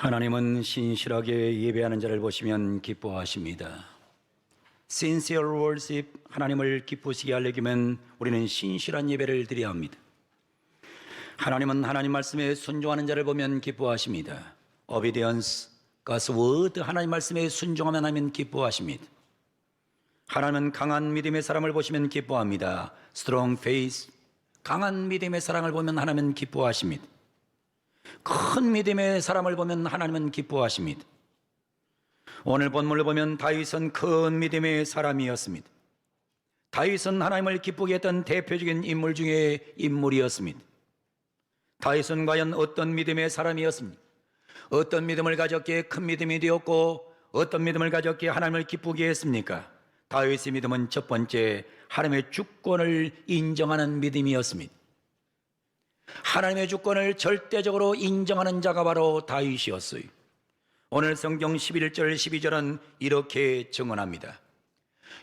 하나님은 신실하게 예배하는 자를 보시면 기뻐하십니다. Sincere worship, 하나님을 기쁘시게 하려면 우리는 신실한 예배를 드려야 합니다. 하나님은 하나님 말씀에 순종하는 자를 보면 기뻐하십니다. Obedience, God's word, 하나님 말씀에 순종하면 하면 기뻐하십니다. 하나님은 강한 믿음의 사람을 보시면 기뻐합니다. Strong faith, 강한 믿음의 사랑을 보면 하나님은 기뻐하십니다. 큰 믿음의 사람을 보면 하나님은 기뻐하십니다. 오늘 본문을 보면 다윗은 큰 믿음의 사람이었습니다. 다윗은 하나님을 기쁘게 했던 대표적인 인물 중에 인물이었습니다. 다윗은 과연 어떤 믿음의 사람이었습니까? 어떤 믿음을 가졌기에 큰 믿음이 되었고 어떤 믿음을 가졌기에 하나님을 기쁘게 했습니까? 다윗의 믿음은 첫 번째, 하나님의 주권을 인정하는 믿음이었습니다. 하나님의 주권을 절대적으로 인정하는 자가 바로 다윗이었어요. 오늘 성경 11절 12절은 이렇게 증언합니다.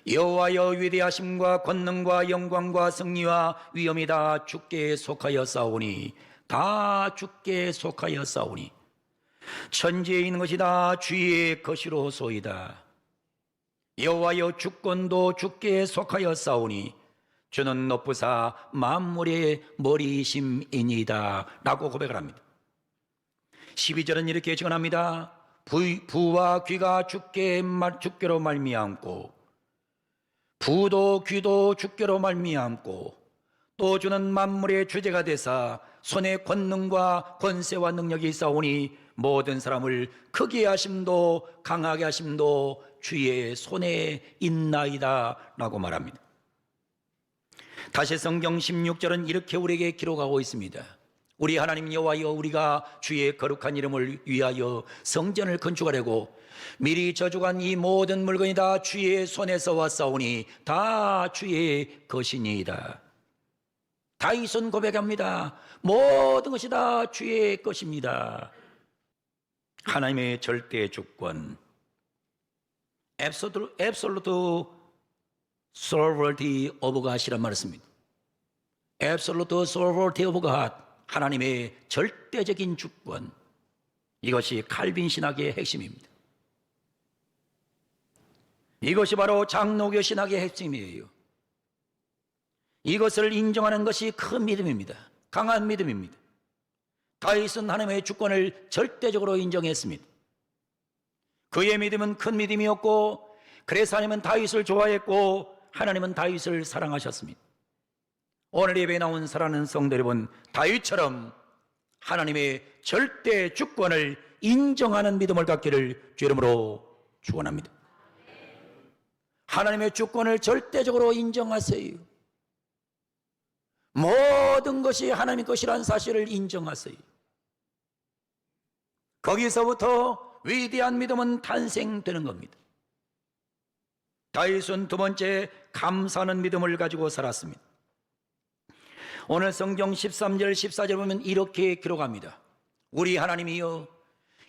여호와여, 위대하심과 권능과 영광과 승리와 위엄이 다 주께 속하여 싸우니, 다 주께 속하여 싸우니, 천지에 있는 것이 다 주의 것이로소이다. 여호와여, 주권도 주께 속하여 싸우니 주는 높으사 만물의 머리이심이니이다 라고 고백을 합니다. 12절은 이렇게 증언합니다. 부와 귀가 주께로 말미암고 부도 귀도 주께로 말미암고 또 주는 만물의 주제가 되사 손에 권능과 권세와 능력이 있사오니 모든 사람을 크게 하심도 강하게 하심도 주의 손에 있나이다 라고 말합니다. 다시 성경 16절은 이렇게 우리에게 기록하고 있습니다. 우리 하나님 여호와여, 우리가 주의 거룩한 이름을 위하여 성전을 건축하려고 미리 저주한 이 모든 물건이 다 주의 손에서 왔사오니 다 주의 것이니이다. 다윗은 고백합니다. 모든 것이 다 주의 것입니다. 하나님의 절대 주권, absolute sovereignty of God이란 말을 씁니다. Absolute sovereignty of God, 하나님의 절대적인 주권, 이것이 칼빈 신학의 핵심입니다. 이것이 바로 장로교 신학의 핵심이에요. 이것을 인정하는 것이 큰 믿음입니다. 강한 믿음입니다. 다윗은 하나님의 주권을 절대적으로 인정했습니다. 그의 믿음은 큰 믿음이었고, 그래서 하나님은 다윗을 좋아했고 하나님은 다윗을 사랑하셨습니다. 오늘 예배에 나온 사랑하는 성도 여러분, 다윗처럼 하나님의 절대 주권을 인정하는 믿음을 갖기를 주 이름으로 축원합니다. 하나님의 주권을 절대적으로 인정하세요. 모든 것이 하나님 것이라는 사실을 인정하세요. 거기서부터 위대한 믿음은 탄생되는 겁니다. 다윗은 두 번째, 감사하는 믿음을 가지고 살았습니다. 오늘 성경 13절 14절 보면 이렇게 기록합니다. 우리 하나님이여,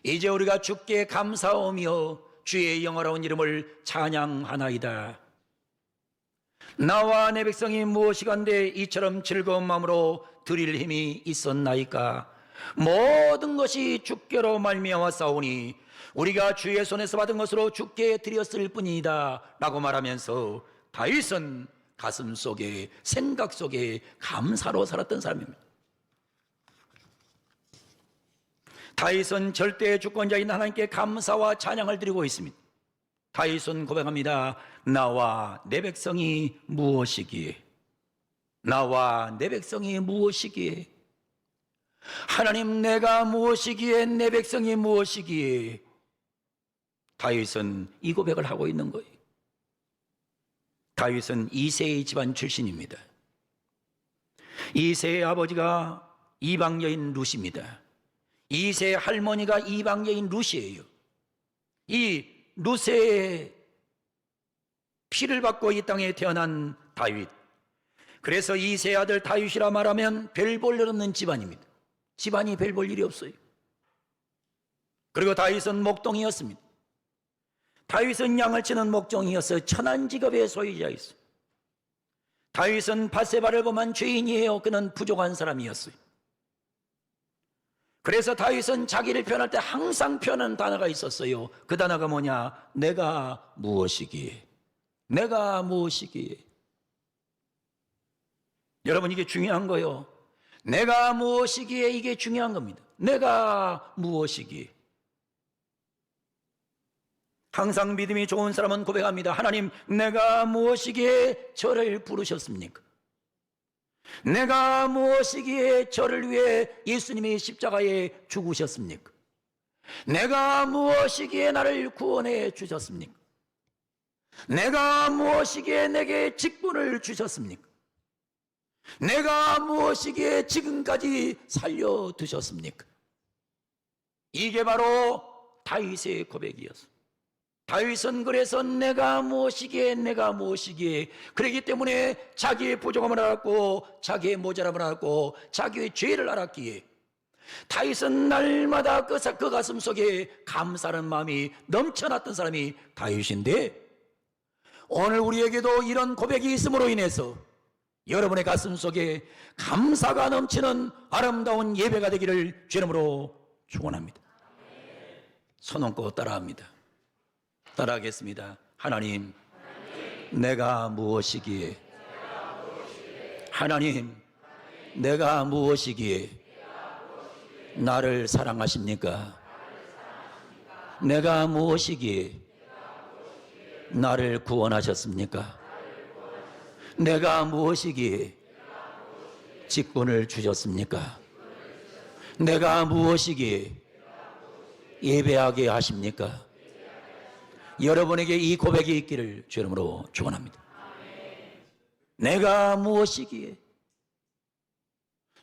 이제 우리가 주께 감사하며 주의 영화로운 이름을 찬양하나이다. 나와 내 백성이 무엇이간데 이처럼 즐거운 마음으로 드릴 힘이 있었나이까. 모든 것이 주께로 말미암아 싸우니 우리가 주의 손에서 받은 것으로 주께 드렸을 뿐이다 라고 말하면서 다윗은 가슴 속에, 생각 속에 감사로 살았던 사람입니다. 다윗은 절대 주권자인 하나님께 감사와 찬양을 드리고 있습니다. 다윗은 고백합니다. 나와 내 백성이 무엇이기에, 나와 내 백성이 무엇이기에, 하나님 내가 무엇이기에, 내 백성이 무엇이기에. 다윗은 이 고백을 하고 있는 거예요. 다윗은 이새의 집안 출신입니다. 이새의 아버지가 이방 여인 룻입니다. 이새의 할머니가 이방 여인 룻이에요. 이 룻의 피를 받고 이 땅에 태어난 다윗, 그래서 이새의 아들 다윗이라 말하면 별 볼 일 없는 집안입니다. 집안이 별 볼 일이 없어요. 그리고 다윗은 목동이었습니다. 다윗은 양을 치는 목종이었어요. 천한 직업의 소유자였어요. 다윗은 밧세바를 범한 죄인이에요. 그는 부족한 사람이었어요. 그래서 다윗은 자기를 표현할 때 항상 표현하는 단어가 있었어요. 그 단어가 뭐냐? 내가 무엇이기에. 내가 무엇이기에. 여러분, 이게 중요한 거예요. 내가 무엇이기에, 이게 중요한 겁니다. 내가 무엇이기에. 항상 믿음이 좋은 사람은 고백합니다. 하나님, 내가 무엇이기에 저를 부르셨습니까? 내가 무엇이기에 저를 위해 예수님이 십자가에 죽으셨습니까? 내가 무엇이기에 나를 구원해 주셨습니까? 내가 무엇이기에 내게 직분을 주셨습니까? 내가 무엇이기에 지금까지 살려두셨습니까? 이게 바로 다윗의 고백이었습니다. 다윗은 그래서 내가 무엇이기에, 내가 무엇이기에, 그렇기 때문에 자기의 부족함을 알았고 자기의 모자람을 알았고 자기의 죄를 알았기에 다윗은 날마다 그 가슴 속에 감사하는 마음이 넘쳐났던 사람이 다윗인데, 오늘 우리에게도 이런 고백이 있음으로 인해서 여러분의 가슴 속에 감사가 넘치는 아름다운 예배가 되기를 주의 이름으로 축원합니다. 손 얹고 따라합니다. 따라하겠습니다. 하나님, 내가 무엇이기에, 하나님, 내가 무엇이기에 나를 사랑하십니까? 내가 무엇이기에 나를 구원하셨습니까? 내가 무엇이기에 직분을 주셨습니까? 내가 무엇이기에 예배하게 하십니까? 여러분에게 이 고백이 있기를 주의 이름으로 축원합니다. 내가 무엇이기에,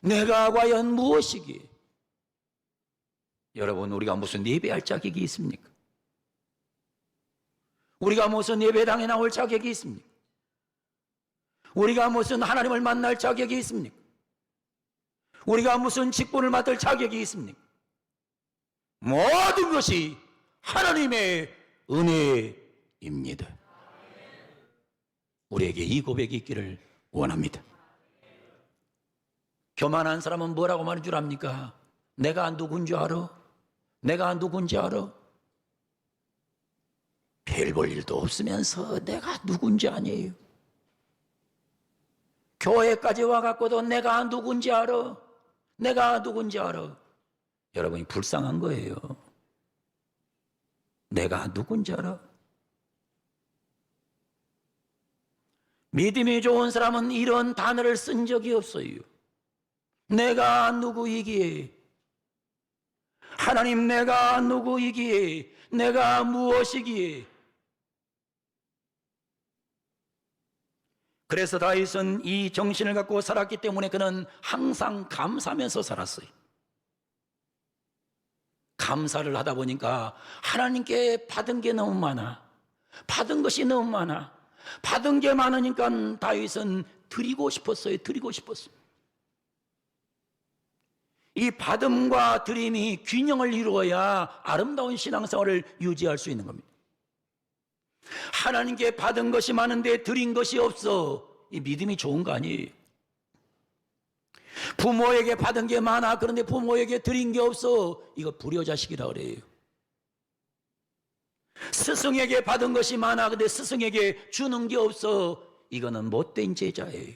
내가 과연 무엇이기에. 여러분, 우리가 무슨 예배할 자격이 있습니까? 우리가 무슨 예배당에 나올 자격이 있습니까? 우리가 무슨 하나님을 만날 자격이 있습니까? 우리가 무슨 직분을 맡을 자격이 있습니까? 모든 것이 하나님의 은혜입니다. 우리에게 이 고백이 있기를 원합니다. 교만한 사람은 뭐라고 말할 줄 압니까? 내가 누군 줄 알아? 내가 누군지 알아? 별 볼 일도 없으면서 내가 누군지 아니에요. 교회까지 와갖고도 내가 누군지 알아? 내가 누군지 알아? 여러분이 불쌍한 거예요. 내가 누군지 알아? 믿음이 좋은 사람은 이런 단어를 쓴 적이 없어요. 내가 누구이기에, 하나님, 내가 누구이기에, 내가 무엇이기에. 그래서 다윗은 이 정신을 갖고 살았기 때문에 그는 항상 감사하면서 살았어요. 감사를 하다 보니까 하나님께 받은 게 너무 많아. 받은 것이 너무 많아. 받은 게 많으니까 다윗은 드리고 싶었어요. 드리고 싶었어요. 이 받음과 드림이 균형을 이루어야 아름다운 신앙생활을 유지할 수 있는 겁니다. 하나님께 받은 것이 많은데 드린 것이 없어. 이 믿음이 좋은 거 아니에요. 부모에게 받은 게 많아. 그런데 부모에게 드린 게 없어. 이거 불효자식이라 그래요. 스승에게 받은 것이 많아. 근데 스승에게 주는 게 없어. 이거는 못된 제자예요.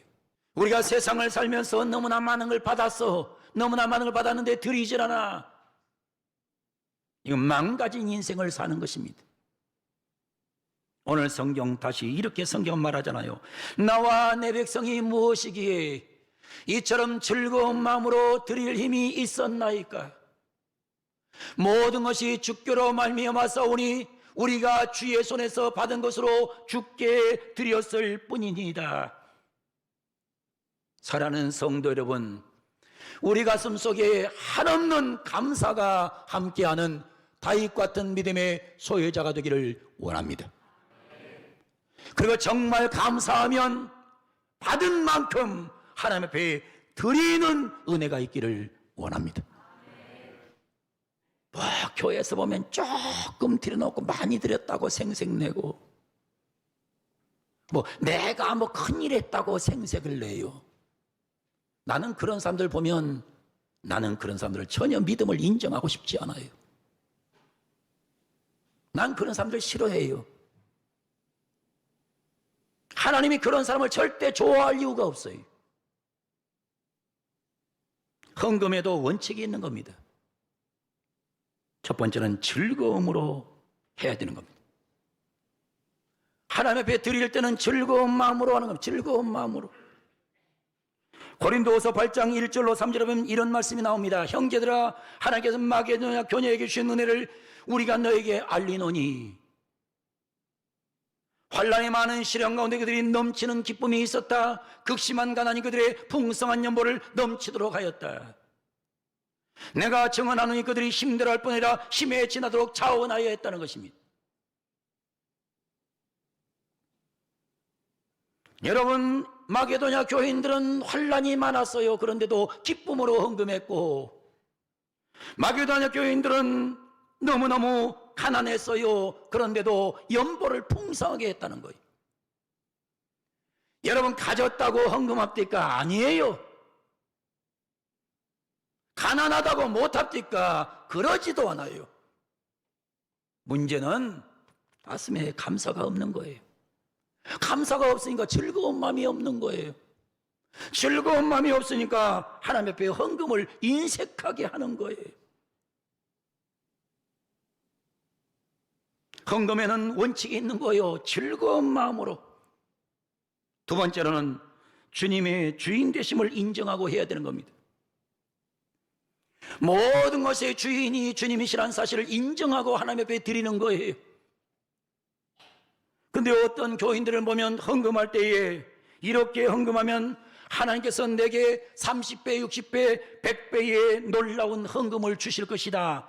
우리가 세상을 살면서 너무나 많은 걸 받았어. 너무나 많은 걸 받았는데 드리질 않아. 이건 망가진 인생을 사는 것입니다. 오늘 성경 다시 이렇게 성경 말하잖아요. 나와 내 백성이 무엇이기에 이처럼 즐거운 마음으로 드릴 힘이 있었나이까? 모든 것이 주께로 말미암아 싸우니 우리가 주의 손에서 받은 것으로 주께 드렸을 뿐이니이다. 사랑하는 성도 여러분, 우리 가슴 속에 한없는 감사가 함께하는 다윗 같은 믿음의 소유자가 되기를 원합니다. 그리고 정말 감사하면 받은 만큼 하나님 앞에 드리는 은혜가 있기를 원합니다. 뭐 교회에서 보면 조금 드려놓고 많이 드렸다고 생색내고, 뭐 내가 뭐 큰일 했다고 생색을 내요. 나는 그런 사람들 보면 나는 그런 사람들을 전혀 믿음을 인정하고 싶지 않아요. 난 그런 사람들 싫어해요. 하나님이 그런 사람을 절대 좋아할 이유가 없어요. 헌금에도 원칙이 있는 겁니다. 첫 번째는 즐거움으로 해야 되는 겁니다. 하나님 앞에 드릴 때는 즐거운 마음으로 하는 겁니다. 즐거운 마음으로. 고린도후서 8장 1절로 3절에 보면 이런 말씀이 나옵니다. 형제들아, 하나님께서 마게도냐 교회에게 주신 은혜를 우리가 너에게 알리노니 환난이 많은 시련 가운데 그들이 넘치는 기쁨이 있었다. 극심한 가난이 그들의 풍성한 연보를 넘치도록 하였다. 내가 증언하노니 그들이 힘들어할 뿐이라 힘에 지나도록 자원하여 했다는 것입니다. 여러분, 마게도냐 교인들은 환난이 많았어요. 그런데도 기쁨으로 헌금했고, 마게도냐 교인들은 너무너무 가난했어요. 그런데도 연보를 풍성하게 했다는 거예요. 여러분, 가졌다고 헌금합니까? 아니에요. 가난하다고 못합니까? 그러지도 않아요. 문제는 가슴에 감사가 없는 거예요. 감사가 없으니까 즐거운 마음이 없는 거예요. 즐거운 마음이 없으니까 하나님 앞에 헌금을 인색하게 하는 거예요. 헌금에는 원칙이 있는 거예요. 즐거운 마음으로. 두 번째로는 주님의 주인 되심을 인정하고 해야 되는 겁니다. 모든 것의 주인이 주님이시라는 사실을 인정하고 하나님 앞에 드리는 거예요. 근데 어떤 교인들을 보면 헌금할 때에 이렇게 헌금하면 하나님께서 내게 30배, 60배, 100배의 놀라운 헌금을 주실 것이다.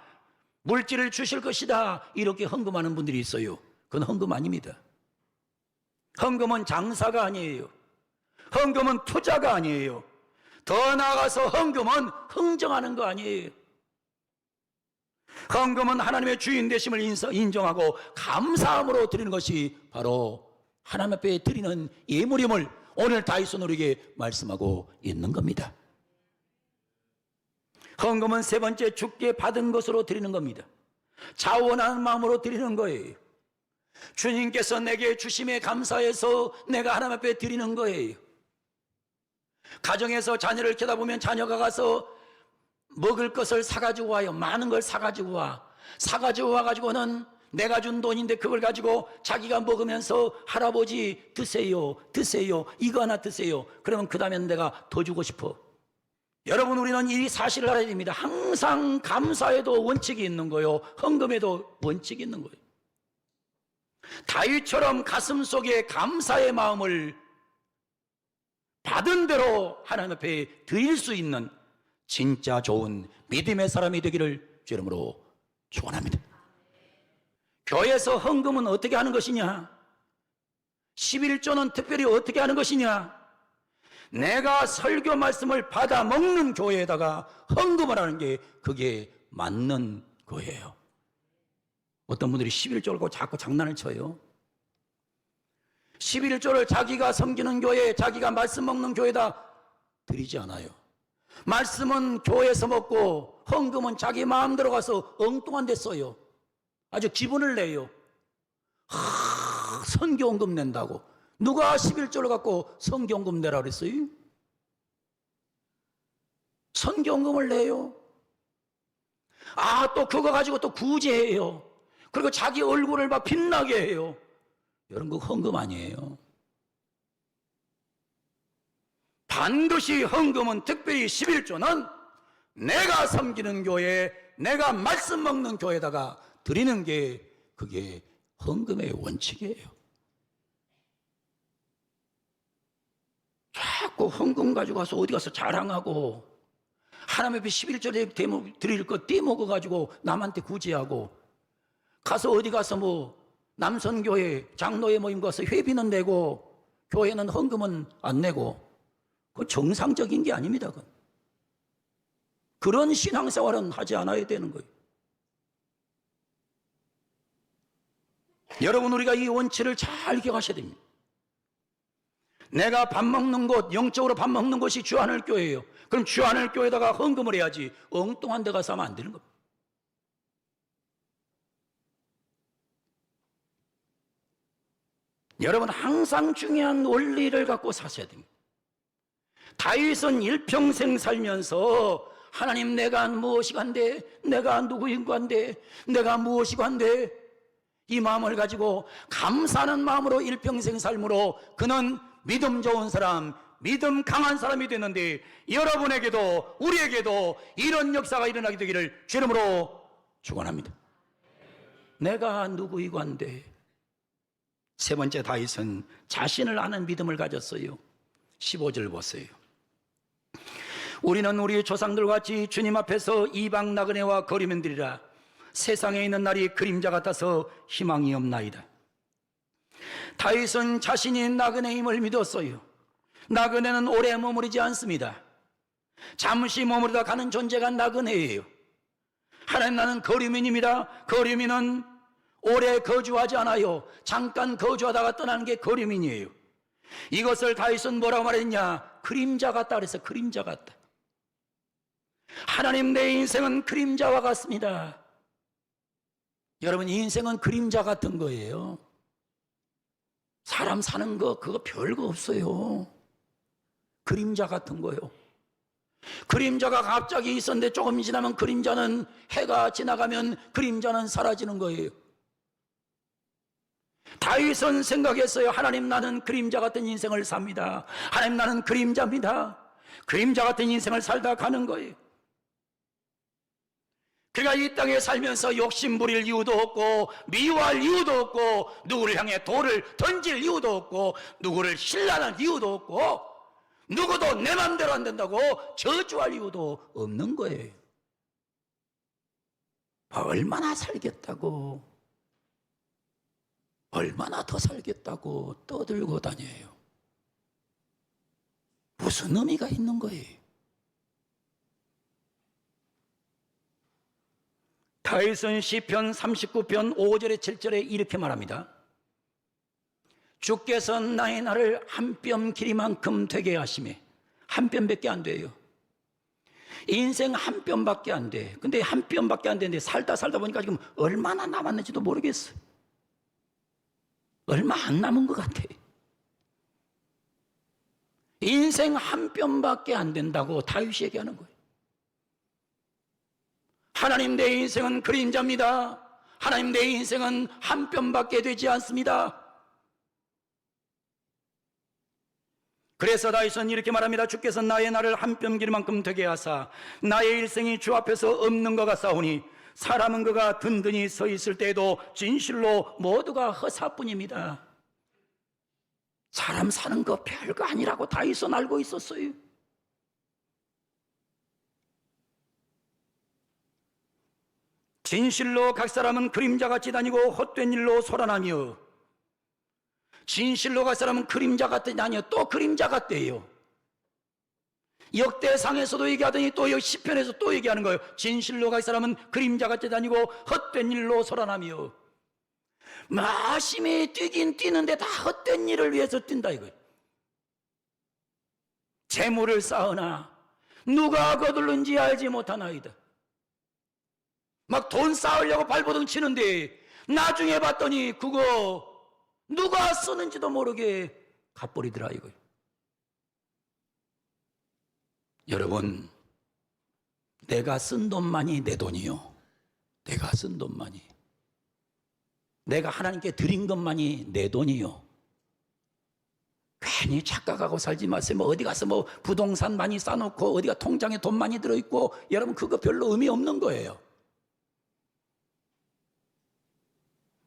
물질을 주실 것이다. 이렇게 헌금하는 분들이 있어요. 그건 헌금 아닙니다. 헌금은 장사가 아니에요. 헌금은 투자가 아니에요. 더 나아가서 헌금은 흥정하는 거 아니에요. 헌금은 하나님의 주인 되심을 인정하고 감사함으로 드리는 것이 바로 하나님 앞에 드리는 예물임을 오늘 다윗은 우리에게 말씀하고 있는 겁니다. 헌금은 세 번째, 주께 받은 것으로 드리는 겁니다. 자원하는 마음으로 드리는 거예요. 주님께서 내게 주심에 감사해서 내가 하나님 앞에 드리는 거예요. 가정에서 자녀를 쳐다보면 자녀가 가서 먹을 것을 사가지고 와요. 많은 걸 사가지고 와. 사가지고 와가지고는 내가 준 돈인데 그걸 가지고 자기가 먹으면서 할아버지 드세요, 드세요, 이거 하나 드세요. 그러면 그 다음에 내가 더 주고 싶어. 여러분, 우리는 이 사실을 알아야 됩니다. 항상 감사에도 원칙이 있는 거예요. 헌금에도 원칙이 있는 거예요. 다윗처럼 가슴 속에 감사의 마음을 받은 대로 하나님 앞에 드릴 수 있는 진짜 좋은 믿음의 사람이 되기를 주 이름으로 축원합니다. 교회에서 헌금은 어떻게 하는 것이냐? 11조는 특별히 어떻게 하는 것이냐? 내가 설교 말씀을 받아 먹는 교회에다가 헌금을 하는 게 그게 맞는 거예요. 어떤 분들이 11조를 갖고 자꾸 장난을 쳐요. 11조를 자기가 섬기는 교회, 자기가 말씀 먹는 교회에다 드리지 않아요. 말씀은 교회에서 먹고 헌금은 자기 마음대로 가서 엉뚱한 데 써요. 아주 기분을 내요. 선교헌금 낸다고. 누가 11조를 갖고 선교헌금 내라 그랬어요? 선교헌금을 내요. 또 그거 가지고 또 구제해요. 그리고 자기 얼굴을 막 빛나게 해요. 여러분, 그거 헌금 아니에요. 반드시 헌금은, 특별히 11조는 내가 섬기는 교회, 내가 말씀 먹는 교회에다가 드리는 게 그게 헌금의 원칙이에요. 자꾸 헌금 가지고 가서 어디 가서 자랑하고 하나님 앞에 11조에 드릴 거 떼먹어가지고 남한테 구제하고 가서 어디 가서 남선교회 장로회 모임 가서 회비는 내고 교회는 헌금은 안 내고, 그건 정상적인 게 아닙니다. 그런 신앙생활은 하지 않아야 되는 거예요. 여러분, 우리가 이 원칙을 잘 기억하셔야 됩니다. 내가 밥 먹는 곳, 영적으로 밥 먹는 곳이 주하늘교회예요. 그럼 주하늘교회에다가 헌금을 해야지 엉뚱한 데 가서 하면 안 되는 겁니다. 여러분, 항상 중요한 원리를 갖고 사셔야 됩니다. 다윗은 일평생 살면서 하나님, 내가 무엇이 간데, 내가 누구인 간데, 내가 무엇이 간데, 이 마음을 가지고 감사하는 마음으로 일평생 삶으로 그는 믿음 좋은 사람, 믿음 강한 사람이 됐는데, 여러분에게도 우리에게도 이런 역사가 일어나게 되기를 주 이름으로 축원합니다. 내가 누구이고 한데. 세 번째, 다윗은 자신을 아는 믿음을 가졌어요. 15절 보세요. 우리는 우리 조상들과 같이 주님 앞에서 이방 나그네와 거리면들이라. 세상에 있는 날이 그림자 같아서 희망이 없나이다. 다윗은 자신이 나그네임을 믿었어요. 나그네는 오래 머무르지 않습니다. 잠시 머무르다 가는 존재가 나그네예요. 하나님, 나는 거류민입니다. 거류민은 오래 거주하지 않아요. 잠깐 거주하다가 떠나는 게 거류민이에요. 이것을 다윗은 뭐라고 말했냐? 그림자 같다 그래서 그림자 같다. 하나님, 내 인생은 그림자와 같습니다. 여러분, 인생은 그림자 같은 거예요. 사람 사는 거 그거 별거 없어요. 그림자 같은 거예요. 그림자가 갑자기 있었는데 조금 지나면 그림자는, 해가 지나가면 그림자는 사라지는 거예요. 다윗은 생각했어요. 하나님, 나는 그림자 같은 인생을 삽니다. 하나님, 나는 그림자입니다. 그림자 같은 인생을 살다 가는 거예요. 그가 이 땅에 살면서 욕심 부릴 이유도 없고, 미워할 이유도 없고, 누구를 향해 돌을 던질 이유도 없고, 누구를 신랄할 이유도 없고, 누구도 내 맘대로 안 된다고 저주할 이유도 없는 거예요. 얼마나 살겠다고, 얼마나 더 살겠다고 떠들고 다녀요. 무슨 의미가 있는 거예요? 다윗은 시편 39편 5절에 7절에 이렇게 말합니다. 주께서 나의 날을 한 뼘 길이만큼 되게 하시매. 한 뼘밖에 안 돼요. 인생 한 뼘밖에 안 돼. 근데 한 뼘밖에 안 되는데 살다 보니까 지금 얼마나 남았는지도 모르겠어요. 얼마 안 남은 것 같아. 인생 한 뼘밖에 안 된다고 다윗이 얘기하는 거예요. 하나님, 내 인생은 그림자입니다. 하나님, 내 인생은 한 뼘밖에 되지 않습니다. 그래서 다윗은 이렇게 말합니다. 주께서 나의 날을 한 뼘 길이만큼 되게 하사 나의 일생이 주 앞에서 없는 것 같사오니 사람은 그가 든든히 서 있을 때에도 진실로 모두가 허사뿐입니다. 사람 사는 거 별거 아니라고 다윗은 알고 있었어요. 진실로 각 사람은 그림자같이 다니고 헛된 일로 소란하며. 진실로 각 사람은 그림자같이 다녀. 또 그림자 같대요. 역대상에서도 얘기하더니 또 여기 시편에서 또 얘기하는 거예요. 진실로 각 사람은 그림자같이 다니고 헛된 일로 소란하며. 마심이 뛰긴 뛰는데 다 헛된 일을 위해서 뛴다 이거예요. 재물을 쌓으나 누가 거둘는지 알지 못하나이다. 막 돈 쌓으려고 발버둥 치는데 나중에 봤더니 그거 누가 쓰는지도 모르게 갚버리더라 이거예요. 여러분, 내가 쓴 돈만이 내 돈이요. 내가 쓴 돈만이. 내가 하나님께 드린 것만이 내 돈이요. 괜히 착각하고 살지 마세요. 뭐 어디 가서 뭐 부동산 많이 쌓아놓고 어디가 통장에 돈 많이 들어있고, 여러분 그거 별로 의미 없는 거예요.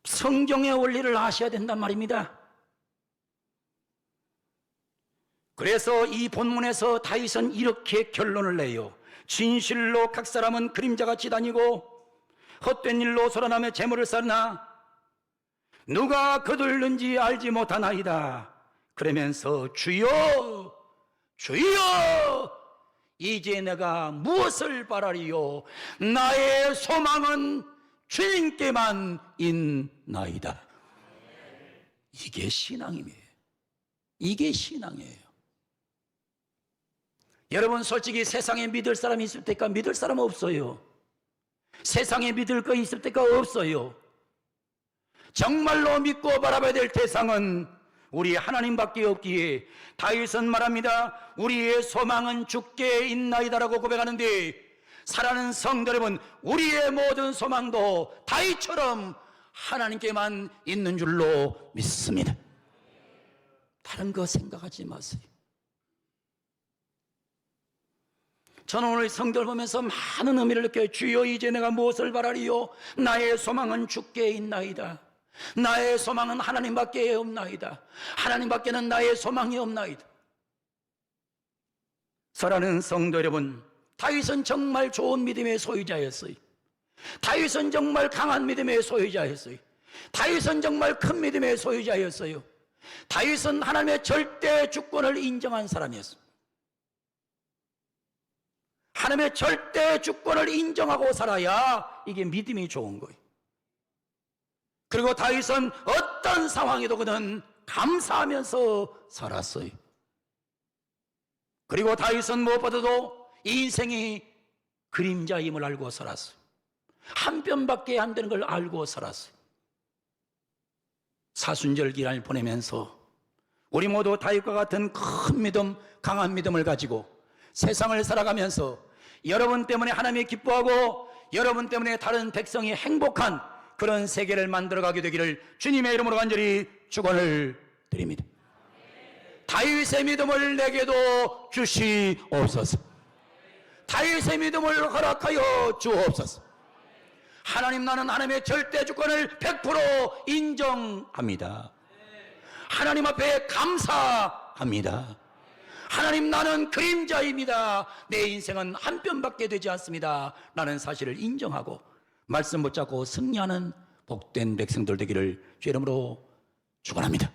성경의 원리를 아셔야 된단 말입니다. 그래서 이 본문에서 다윗은 이렇게 결론을 내요. 진실로 각 사람은 그림자같이 다니고 헛된 일로 소란하며 재물을 쌓으나 누가 거둘는지 알지 못하나이다. 그러면서 주여 주여 이제 내가 무엇을 바라리요? 나의 소망은 주님께만 있나이다. 이게 신앙임이에요. 이게 신앙이에요. 여러분, 솔직히 세상에 믿을 사람이 있을 때까 믿을 사람 없어요. 세상에 믿을 거 있을 때가 없어요. 정말로 믿고 바라봐야 될 대상은 우리 하나님밖에 없기에 다윗은 말합니다. 우리의 소망은 주께 있나이다라고 고백하는데, 사랑하는 성도 여러분, 우리의 모든 소망도 다윗처럼 하나님께만 있는 줄로 믿습니다. 다른 거 생각하지 마세요. 저는 오늘 성경을 보면서 많은 의미를 느껴요. 주여, 이제 내가 무엇을 바라리요? 나의 소망은 주께 있나이다. 나의 소망은 하나님밖에 없나이다. 하나님밖에는 나의 소망이 없나이다. 사랑하는 성도 여러분, 다윗은 정말 좋은 믿음의 소유자였어요. 다윗은 정말 강한 믿음의 소유자였어요. 다윗은 정말 큰 믿음의 소유자였어요. 다윗은 하나님의 절대 주권을 인정한 사람이었습니다. 하나님의 절대 주권을 인정하고 살아야 이게 믿음이 좋은 거예요. 그리고 다윗은 어떤 상황에도 그는 감사하면서 살았어요. 그리고 다윗은 무엇보다도 인생이 그림자임을 알고 살았어요. 한 편밖에 안 되는 걸 알고 살았어요. 사순절 기간을 보내면서 우리 모두 다윗과 같은 큰 믿음, 강한 믿음을 가지고 세상을 살아가면서 여러분 때문에 하나님이 기뻐하고 여러분 때문에 다른 백성이 행복한 그런 세계를 만들어가게 되기를 주님의 이름으로 간절히 축원을 드립니다. 다윗의 믿음을 내게도 주시옵소서. 다윗의 믿음을 허락하여 주옵소서. 하나님, 나는 하나님의 절대 주권을 100% 인정합니다. 하나님 앞에 감사합니다. 하나님, 나는 그림자입니다. 내 인생은 한 편밖에 되지 않습니다. 라는 사실을 인정하고 말씀 붙잡고 승리하는 복된 백성들 되기를 주 이름으로 축원합니다.